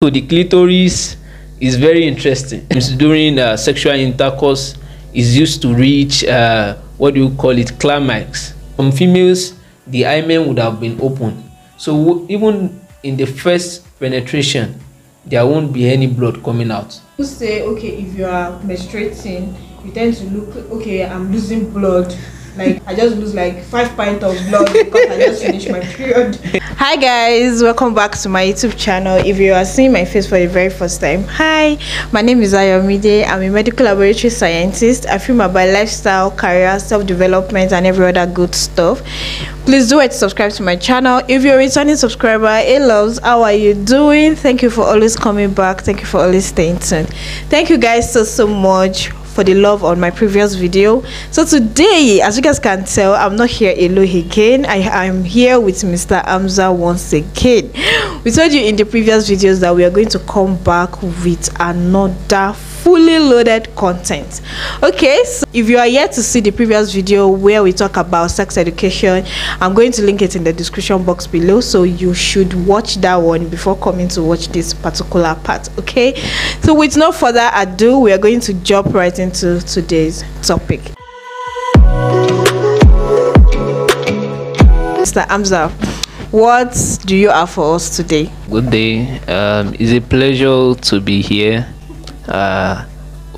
So the clitoris is very interesting. During sexual intercourse, is used to reach what do you call it, climax. Some females, the hymen would have been open, so even in the first penetration, there won't be any blood coming out. You say, okay, if you are menstruating, you tend to look, okay, I'm losing blood. Like, I just lose like 5 pints of blood because I just finished my period. Hi guys, welcome back to my YouTube channel. If you are seeing my face for the very first time, hi, my name is Ayomide. I'm a medical laboratory scientist. I film about lifestyle, career, self-development and every other good stuff. Please do it to subscribe to my channel. If you're a returning subscriber, hey loves, how are you doing? Thank you for always coming back. Thank you for always staying tuned. Thank you guys so much for the love on my previous video. So today, as you guys can tell, I'm not here alone again. I'm here with Mr. Hamza once again. We told you in the previous videos that we are going to come back with another fully loaded content. Okay, so if you are yet to see the previous video where we talk about sex education, I'm going to link it in the description box below, so you should watch that one before coming to watch this particular part. Okay, so with no further ado, we are going to jump right into today's topic. Mr. Hamza, what do you have for us today? Good day. It's a pleasure to be here.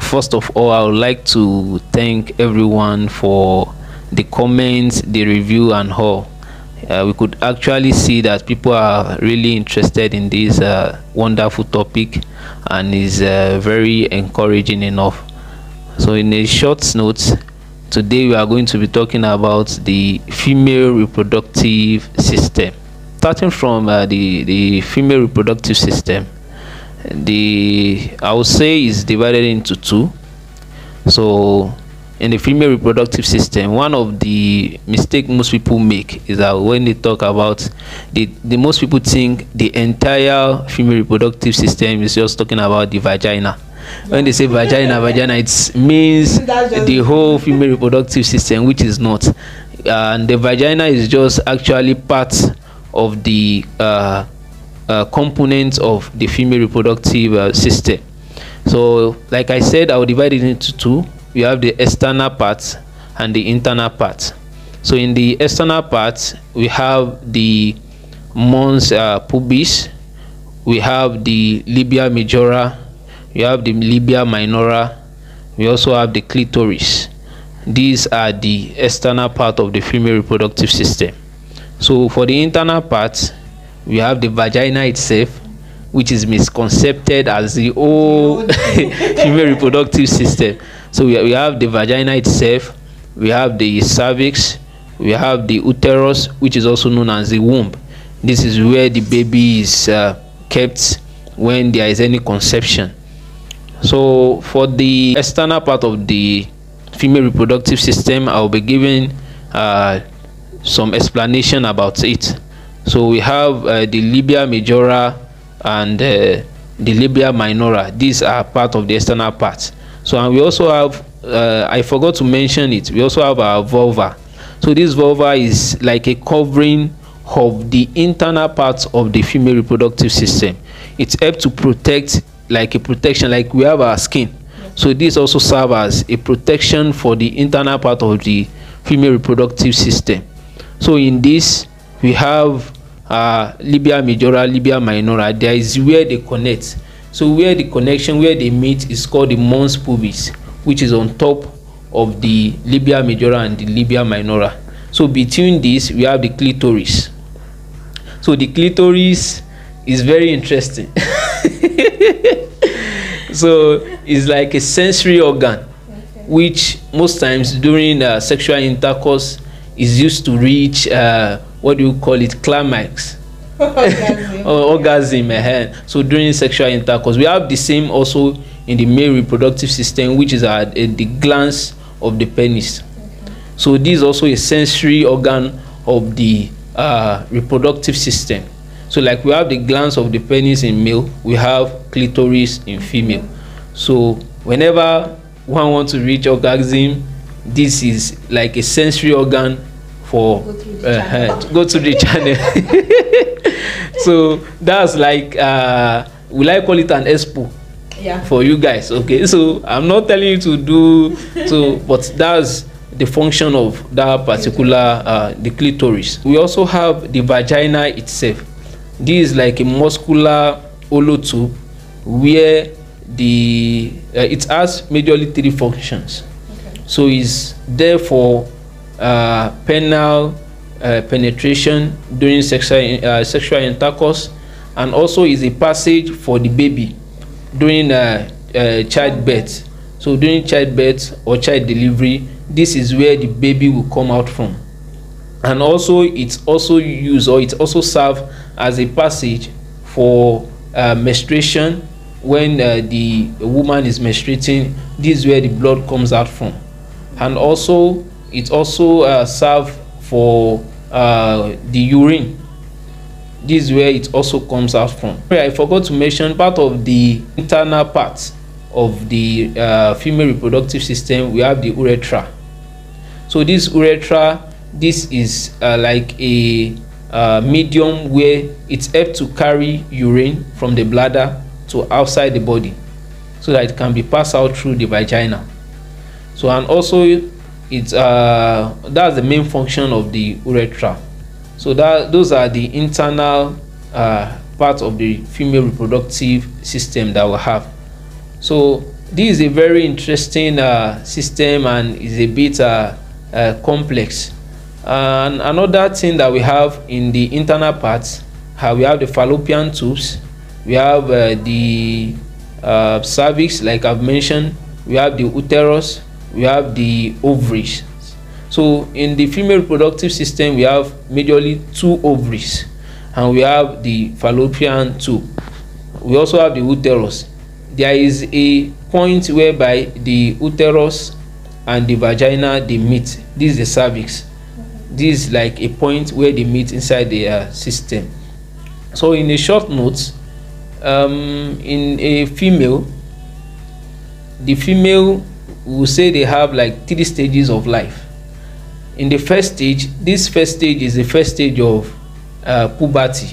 First of all, I would like to thank everyone for the comments, the review and all. We could actually see that people are really interested in this wonderful topic, and is very encouraging enough. So in a short note, today we are going to be talking about the female reproductive system. Starting from the female reproductive system, I would say is divided into two. So in the female reproductive system, one of the mistakes most people make is that when they talk about the most people think the entire female reproductive system is just talking about the vagina. When they say vagina, it means the whole female reproductive system, which is not. And the vagina is just actually part of the components of the female reproductive system. So like I said, I will divide it into two. We have the external part and the internal part. So in the external part, we have the mons pubis, we have the labia majora, we have the labia minora, we also have the clitoris. These are the external part of the female reproductive system. So for the internal part, we have the vagina itself, which is misconcepted as the whole female reproductive system. So we have the vagina itself, we have the cervix, we have the uterus, which is also known as the womb. This is where the baby is kept when there is any conception. So for the external part of the female reproductive system, I will be giving some explanation about it. So we have the labia majora and the labia minora. These are part of the external part. So and we also have I forgot to mention it, we also have our vulva. So this vulva is like a covering of the internal parts of the female reproductive system. It helps to protect, like a protection, like we have our skin. So this also serves as a protection for the internal part of the female reproductive system. So in this we have labia majora, labia minora. There is where they connect. So where the connection, where they meet, is called the mons pubis, which is on top of the labia majora and the labia minora. So between these we have the clitoris. So the clitoris is very interesting. So it's like a sensory organ, which most times during sexual intercourse is used to reach what do you call it, climax. Orgasm. So during sexual intercourse, we have the same also in the male reproductive system, which is the glands of the penis. So this is also a sensory organ of the reproductive system. So like we have the glands of the penis in male, we have clitoris in female. So whenever one wants to reach orgasm, this is like a sensory organ for go to the channel. So that's like will I call it an expo? Yeah. For you guys. Okay, so I'm not telling you to do so, but that's the function of that particular the clitoris. We also have the vagina itself. This is like a muscular hollow tube where the it has majorly three functions. Okay. So it's there for penile penetration during sexual intercourse, and also is a passage for the baby during childbirth. So during childbirth or child delivery, this is where the baby will come out from. And also it's also used, or it also serve as a passage for menstruation. When the woman is menstruating, this is where the blood comes out from. And also it also serve for the urine. This is where it also comes out from. I forgot to mention part of the internal part of the female reproductive system. We have the urethra. So this urethra, this is like a medium where it's helped to carry urine from the bladder to outside the body, so that it can be passed out through the vagina. So, and also it's that's the main function of the urethra. So that those are the internal part of the female reproductive system that we have. So this is a very interesting system, and is a bit complex. And another thing that we have in the internal parts, we have the fallopian tubes, we have the cervix, like I've mentioned, we have the uterus, we have the ovaries. So in the female reproductive system, we have majorly two ovaries, and we have the fallopian tube. We also have the uterus. There is a point whereby the uterus and the vagina, they meet. This is the cervix. This is like a point where they meet inside the system. So in a short note, in a female, the female will say they have like 3 stages of life. In the first stage, this first stage is the first stage of puberty,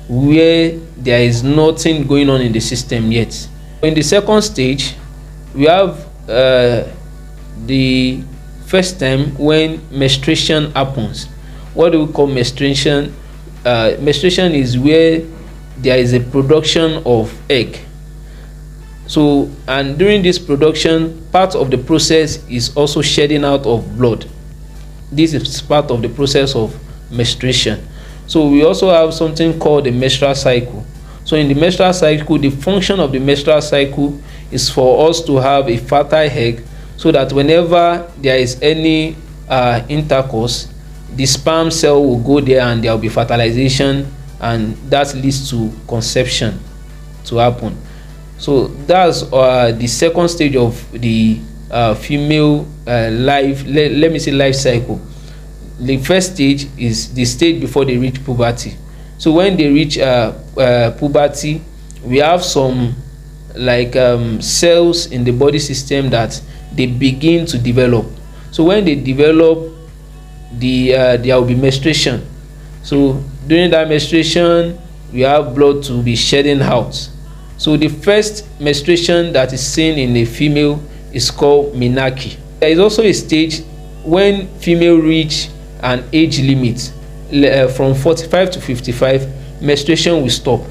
where there is nothing going on in the system yet. In the second stage, we have the first time when menstruation happens. What do we call menstruation? Menstruation is where there is a production of egg. So, and during this production, part of the process is also shedding out of blood. This is part of the process of menstruation. So we also have something called the menstrual cycle. So in the menstrual cycle, the function of the menstrual cycle is for us to have a fertile egg, so that whenever there is any intercourse, the sperm cell will go there and there will be fertilization, and that leads to conception to happen. So that's the second stage of the female life, let me say life cycle. The first stage is the stage before they reach puberty. So when they reach puberty, we have some like cells in the body system that they begin to develop. So when they develop, there will be menstruation. So during that menstruation, we have blood to be shedding out. So the first menstruation that is seen in a female is called menarche. There is also a stage when female reach an age limit from 45 to 55, menstruation will stop.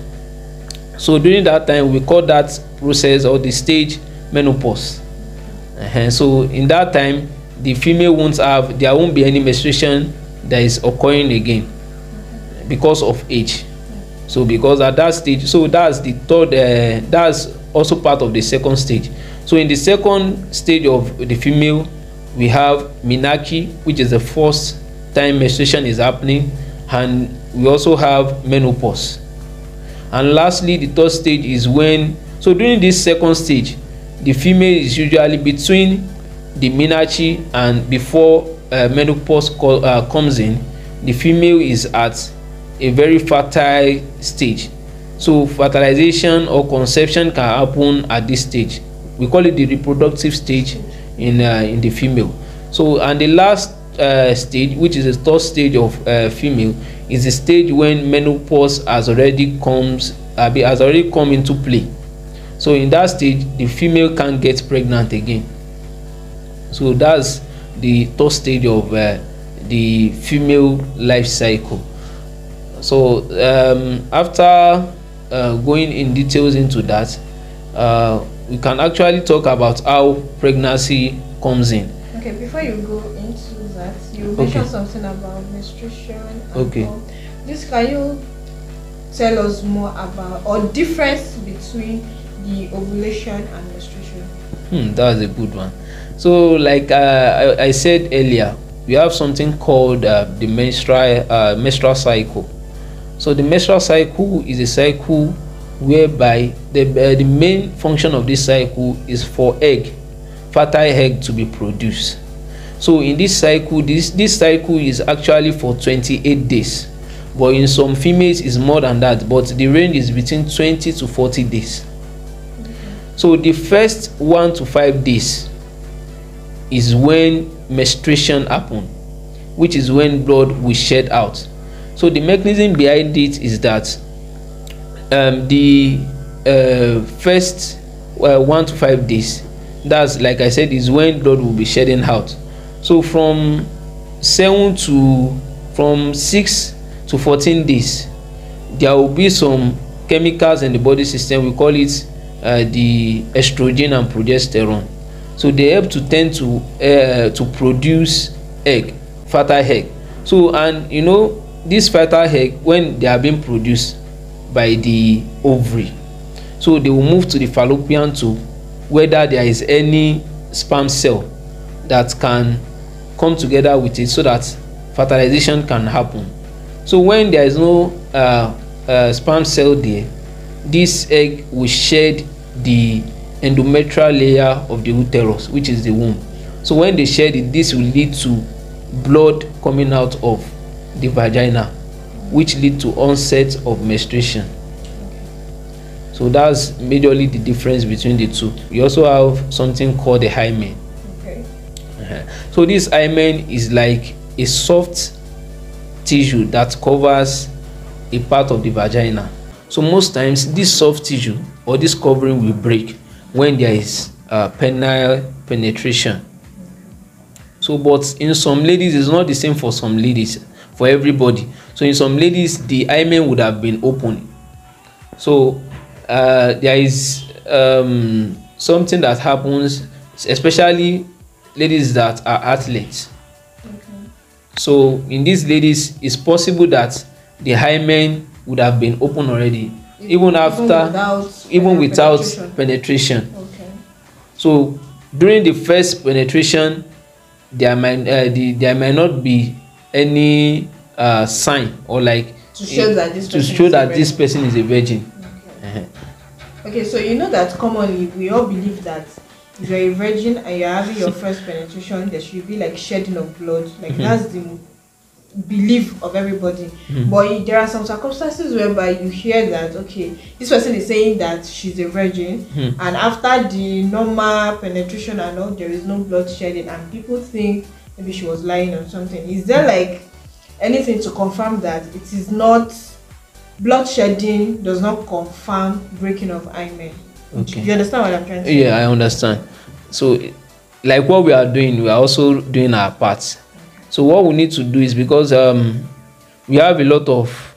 So during that time, we call that process or the stage menopause. So in that time, the female there won't be any menstruation that is occurring again because of age. So because at that stage, so that's the third, that's also part of the second stage. So in the second stage of the female, we have menarche, which is the first time menstruation is happening, and we also have menopause. And lastly, the third stage is when, so during this second stage, the female is usually between the menarche and before menopause comes in. The female is at a very fertile stage. So fertilization or conception can happen at this stage. We call it the reproductive stage in the female. So, and the last stage, which is the third stage of female, is the stage when menopause has already comes has already come into play. So in that stage, the female can't get pregnant again. So that's the third stage of the female life cycle. So after going in details into that, we can actually talk about how pregnancy comes in. Okay, before you go into that, you mentioned something about menstruation and all. This, can you tell us more about or difference between the ovulation and menstruation? That's a good one. So like I said earlier, we have something called the menstrual cycle. So the menstrual cycle is a cycle whereby the main function of this cycle is for fertile egg to be produced. So in this cycle, this cycle is actually for 28 days, but in some females is more than that, but the range is between 20 to 40 days. So the first 1 to 5 days is when menstruation happens, which is when blood will shed out. So the mechanism behind it is that the first 1 to 5 days, that's like I said, is when blood will be shedding out. So from 6 to 14 days, there will be some chemicals in the body system. We call it the estrogen and progesterone. So they help to tend to produce fertile egg. So, and you know, this fertile egg, when they are being produced by the ovary, so they will move to the fallopian tube, whether there is any sperm cell that can come together with it so that fertilization can happen. So when there is no sperm cell there, this egg will shed the endometrial layer of the uterus, which is the womb. So when they shed it, this will lead to blood coming out of the vagina, which lead to onset of menstruation. So that's majorly the difference between the two. We also have something called the hymen. So this hymen is like a soft tissue that covers a part of the vagina. So most times this soft tissue or this covering will break when there is penile penetration. So but in some ladies, it's not the same for some ladies, for everybody. So in some ladies, the hymen would have been open. So there is something that happens, especially ladies that are athletes. So in these ladies, it's possible that the hymen would have been open already, even without penetration. So during the first penetration, there might not be any sign or like to show that this person is a virgin. Okay, so you know that commonly we all believe that if you're a virgin and you're having your first penetration, there should be like shedding of blood. Like that's the belief of everybody. But there are some circumstances whereby you hear that, okay, this person is saying that she's a virgin, and after the normal penetration and all, there is no blood shedding, and people think maybe she was lying or something. Is there like anything to confirm that it is not blood shedding does not confirm breaking of hymen? Okay, you understand what I'm trying to say? Yeah, I understand. So like what we are doing, we are also doing our part. So what we need to do is, because we have a lot of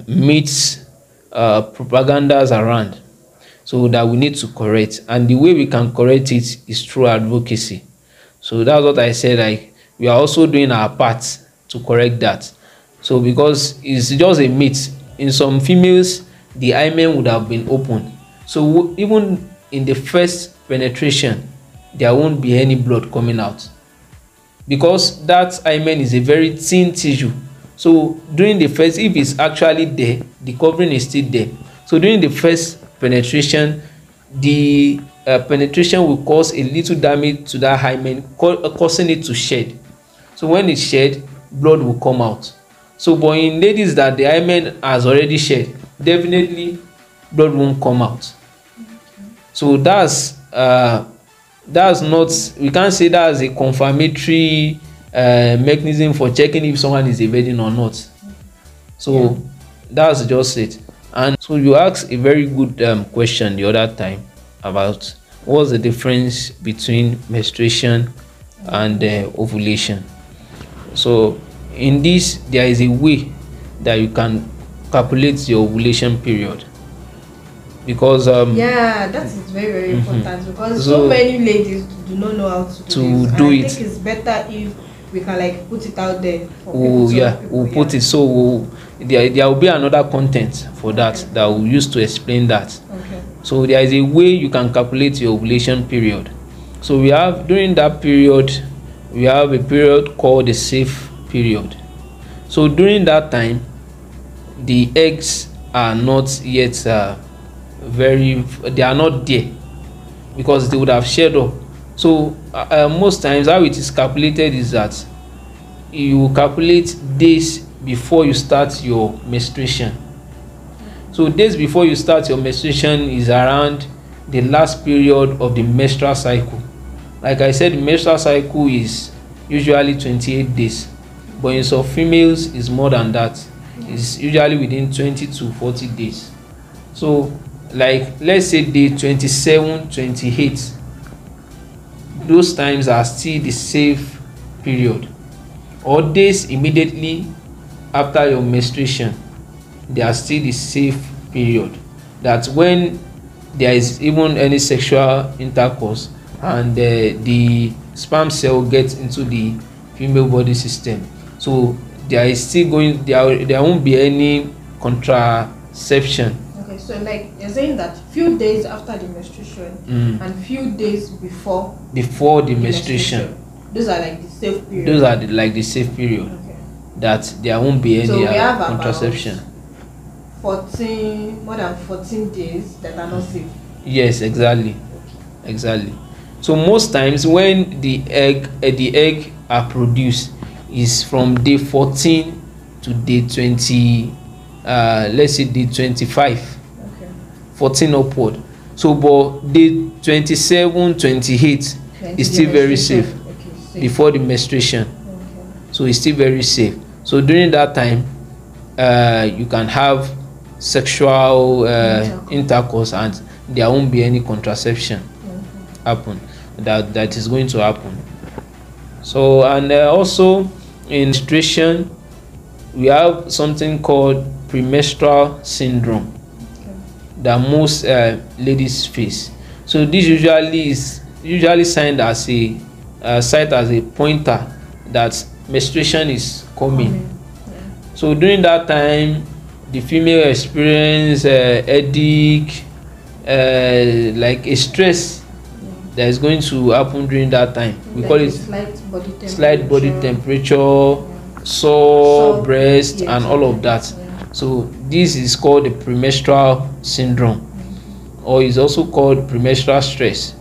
myths, propagandas around, so that we need to correct, and the way we can correct it is through advocacy. So that's what I said, like we are also doing our part to correct that. So because it's just a myth, in some females the hymen would have been open, so even in the first penetration there won't be any blood coming out, because that hymen is a very thin tissue. So during the first, if it's actually there, the covering is still there. So during the first penetration, the penetration will cause a little damage to that hymen, causing it to shed. So when it shed, blood will come out. So but in ladies that the hymen has already shed, definitely blood won't come out. So that's not, we can't say that's a confirmatory mechanism for checking if someone is a virgin or not. So that's just it. And so you asked a very good question the other time about what's the difference between menstruation and ovulation. So in this, there is a way that you can calculate your ovulation period, because yeah, that is very, very important, because so many ladies do not know how to do this. I think it's better if we can like put it out there for people. Yeah, we'll put it. So there will be another content for that we'll use to explain that. Okay. So there is a way you can calculate your ovulation period. So we have, during that period, we have a period called the safe period. So during that time, the eggs are not yet they are not there, because they would have shed up. So most times how it is calculated is that you calculate days before you start your menstruation. So days before you start your menstruation is around the last period of the menstrual cycle. Like I said, the menstrual cycle is usually 28 days, but in some females is more than that. It's usually within 20 to 40 days. So like let's say day 27, 28, those times are still the safe period. Or days immediately after your menstruation, they are still the safe period. That's when there is even any sexual intercourse and the sperm cell gets into the female body system. So there is still there won't be any contraception. Okay, so like you're saying that few days after the menstruation and few days before the menstruation, those are like the safe period. Those are like the safe period. Okay. That there won't be any so we have contraception. More than 14 days that are not safe. Yes, exactly. Exactly. So most times when the egg are produced is from day 14 to day 20, let's say day 25. Okay. 14 upward. So but day 27, 28 is still very safe. Okay, before the menstruation. Okay. So it's still very safe. So during that time, you can have sexual intercourse and there won't be any contraception happen. That is going to happen. So and also in menstruation, we have something called premenstrual syndrome that most ladies face. So this usually is signed as a pointer that menstruation is coming. So during that time, the female experience headache, like a stress that is going to happen during that time. We call it slight body temperature, sore breast, and all of that. So this is called the premenstrual syndrome, or is also called premenstrual stress.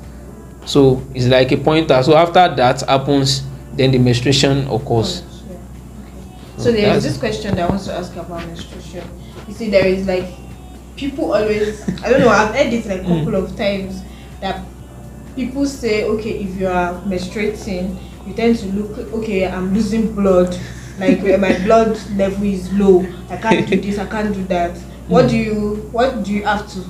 So it's like a pointer. So after that happens, then the menstruation occurs. So there is this question that I want to ask about menstruation. You see, there is like people always, I don't know, I've heard it like a couple of times that people say, okay, if you are menstruating, you tend to look, okay, I'm losing blood, like my blood level is low, I can't do this, I can't do that. What do you have to,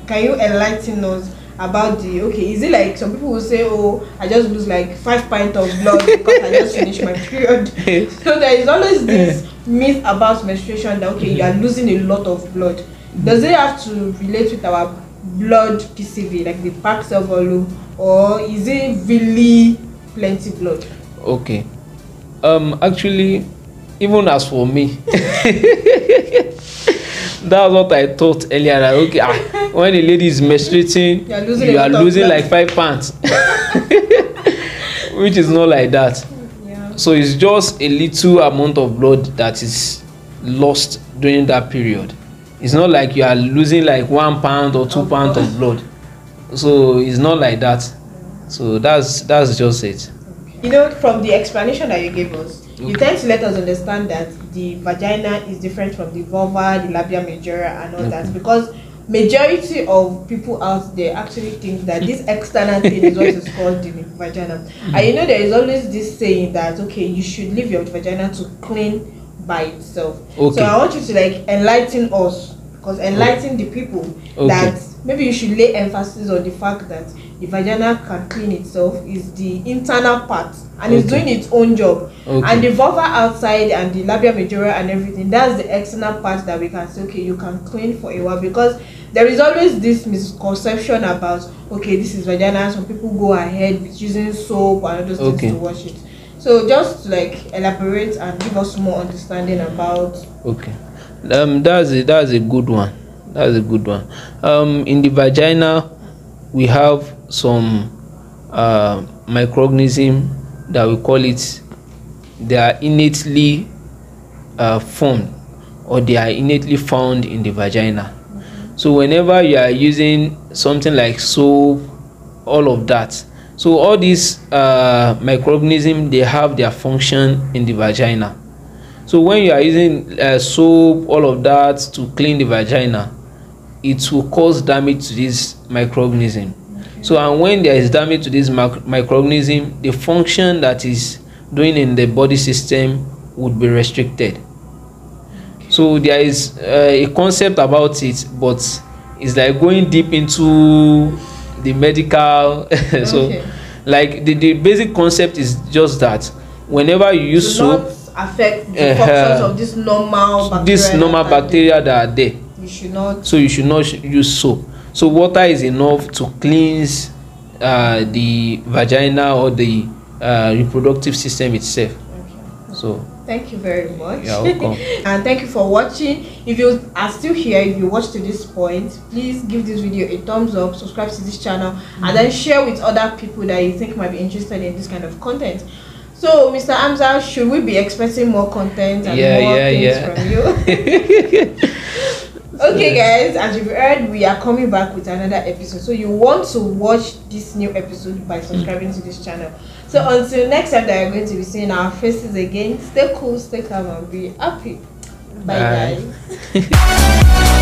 can you enlighten us about is it like some people will say, oh, I just lose like 5 pints of blood because I just finished my period. So there is always this myth about menstruation that you are losing a lot of blood. Does it have to relate with our blood PCV, like the packed cell volume, or is it really plenty blood? Okay. Actually, even as for me, that's what I thought earlier. That when a lady is menstruating, you are losing like 5 pounds, which is not like that. Yeah. So it's just a little amount of blood that is lost during that period. It's not like you are losing like 1 pound or 2 pounds of blood. So it's not like that. So that's just it. From the explanation that you gave us, you tend to let us understand that the vagina is different from the vulva, the labia majora, and all that, because majority of people out there actually think that this external thing is what is called the vagina. And there is always this saying that you should leave your vagina to clean by itself. So I want you to like enlighten us because enlighten the people that maybe you should lay emphasis on the fact that the vagina can clean itself is the internal part and it's doing its own job, and the vulva outside and the labia majora and everything, that's the external part that we can say okay, you can clean for a while, because there is always this misconception about okay, this is vagina. Some people go ahead with using soap and those things to wash it. So just to like elaborate and give us more understanding about. That's a good one. That's a good one. In the vagina, we have some microorganisms that we call it. They are innately formed, or they are innately found in the vagina. So whenever you are using something like soap, all of that. So all these microorganisms, they have their function in the vagina. So when you are using soap, all of that to clean the vagina, it will cause damage to this microorganism. So and when there is damage to this microorganism, the function that is doing in the body system would be restricted. So there is a concept about it, but it's like going deep into the medical. So like the basic concept is just that whenever you use soap, affect the functions of this normal bacteria that are there. You should not use soap. So water is enough to cleanse the vagina or the reproductive system itself. So thank you very much. You're welcome. And thank you for watching. If you are still here, if you watched to this point, please give this video a thumbs up, subscribe to this channel, and then share with other people that you think might be interested in this kind of content. So Mr. Hamza, should we be expecting more content and more things from you? Okay guys, as you've heard, we are coming back with another episode, so you want to watch this new episode by subscribing to this channel. So until next time that you're going to be seeing our faces again, stay cool, stay calm, and be happy. Bye. Guys.